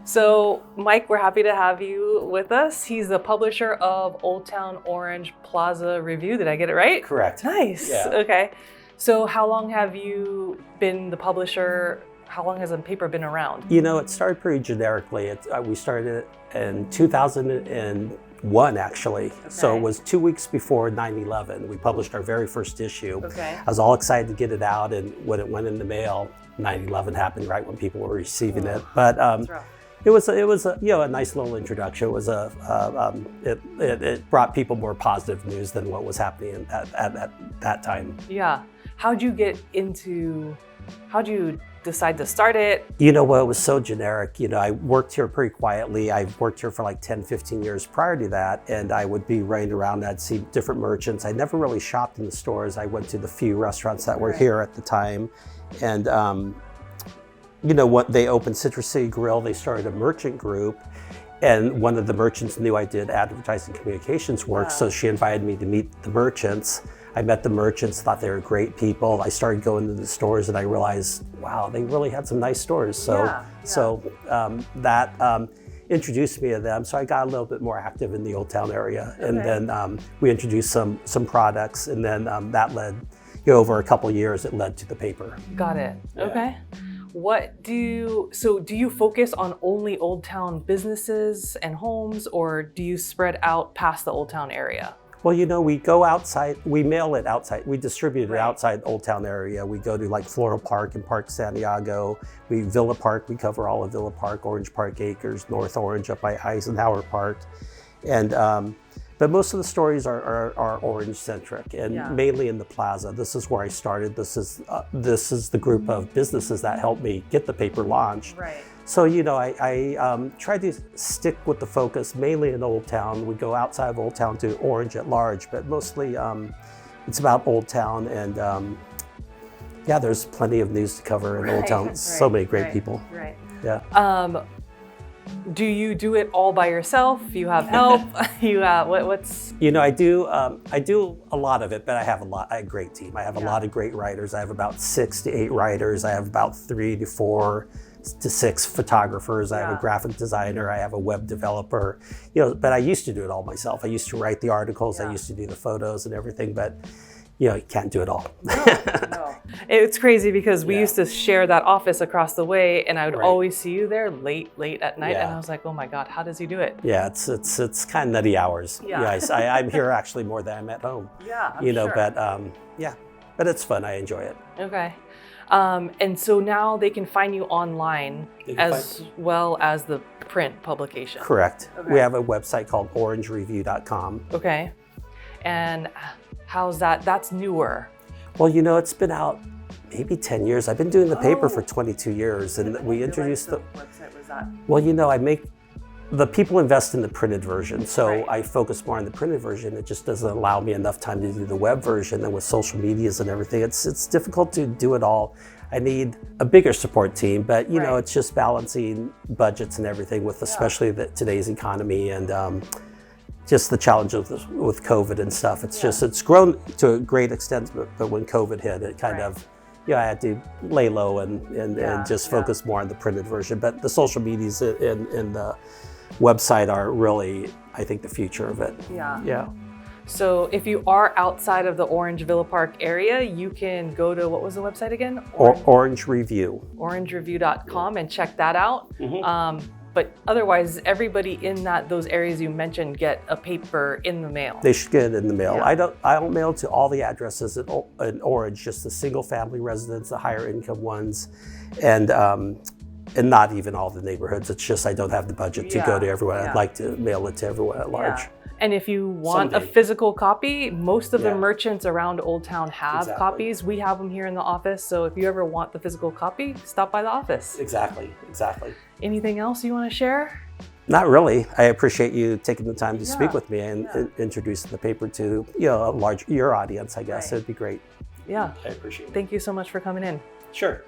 So, Mike, we're happy to have you with us. He's the publisher of Old Town Orange Plaza Review. Did I get it right? Correct. Nice. Yeah. Okay. So how long have you been the publisher? How long has the paper been around? You know, it started pretty generically. We started it in 2001, actually. Okay. So it was 2 weeks before 9/11. We published our very first issue. Okay. I was all excited to get it out, and when it went in the mail, 9/11 happened right when people were receiving it. But it was a nice little introduction. It was it brought people more positive news than what was happening at that time. Yeah. How'd you decide to start it? You know, well, it was so generic. You know, I worked here pretty quietly. I worked here for like 10, 15 years prior to that, and I would be running around. I'd see different merchants. I never really shopped in the stores. I went to the few restaurants that were here at the time, and you know what? They opened Citrus City Grill. They started a merchant group, and one of the merchants knew I did advertising communications work, so she invited me to meet the merchants. I met the merchants, thought they were great people. I started going to the stores and I realized, wow, they really had some nice stores. So that introduced me to them. So I got a little bit more active in the Old Town area. Okay. And then we introduced some products, and then that led, you know, over a couple of years, it led to the paper. Got it. Yeah. Okay. Do you focus on only Old Town businesses and homes, or do you spread out past the Old Town area? Well, you know, we go outside, we mail it outside, we distribute it outside the Old Town area. We go to like Floral Park and Park Santiago. Villa Park, we cover all of Villa Park, Orange Park Acres, North Orange up by Eisenhower Park. And, but most of the stories are orange centric, and mainly in the Plaza. This is where I started. This is the group of businesses that helped me get the paper launched. Right. So, you know, I tried to stick with the focus mainly in Old Town. We go outside of Old Town to Orange at large, but mostly it's about Old Town, and yeah, there's plenty of news to cover in Old Town. So many great people. Right. Yeah. Do you do it all by yourself? You have help? You what's? You know, I do a lot of it, but I have a great team. I have a lot of great writers. I have about 6 to 8 writers. I have about 3 to 4 to 6 photographers. I have a graphic designer. I have a web developer. You know, but I used to do it all myself. I used to write the articles. I used to do the photos and everything, but you know, you can't do it all. No. It's crazy because we used to share that office across the way, and I would always see you there late at night, and I was like, oh my God, how does he do it? Yeah, it's kind of nutty hours. Yeah, I'm here actually more than I'm at home. Yeah, you know, but yeah, but it's fun. I enjoy it. Okay. And so now they can find you online as well as the print publication. Correct. Okay. We have a website called orangereview.com. Okay. And how's that? That's newer. Well, you know, it's been out maybe 10 years. I've been doing the paper for 22 years, and we introduced the website was that? Well, you know, the people invest in the printed version, so I focus more on the printed version. It just doesn't allow me enough time to do the web version, and with social medias and everything, it's difficult to do it all. I need a bigger support team, but you know, it's just balancing budgets and everything with especially today's economy and just the challenges with COVID and stuff. It's just, it's grown to a great extent, but when COVID hit, it kind of, you know, I had to lay low and just focus more on the printed version. But the social medias and the website are really, I think, the future of it. Yeah. So if you are outside of the Orange Villa Park area, you can go to, what was the website again? Orange Review. Orangereview.com and check that out. But otherwise, everybody in those areas you mentioned get a paper in the mail. They should get it in the mail. I don't mail to all the addresses in Orange, just the single family residents, the higher income ones, and not even all the neighborhoods. It's just I don't have the budget to go to everyone. I'd like to mail it to everyone at large. And if you want a physical copy, most of the merchants around Old Town have copies. We have them here in the office. So if you ever want the physical copy, stop by the office. Exactly. Anything else you want to share? Not really. I appreciate you taking the time to speak with me and introducing the paper to, you know, your audience, I guess. It'd be great. Yeah. I appreciate it. Thank you so much for coming in. Sure.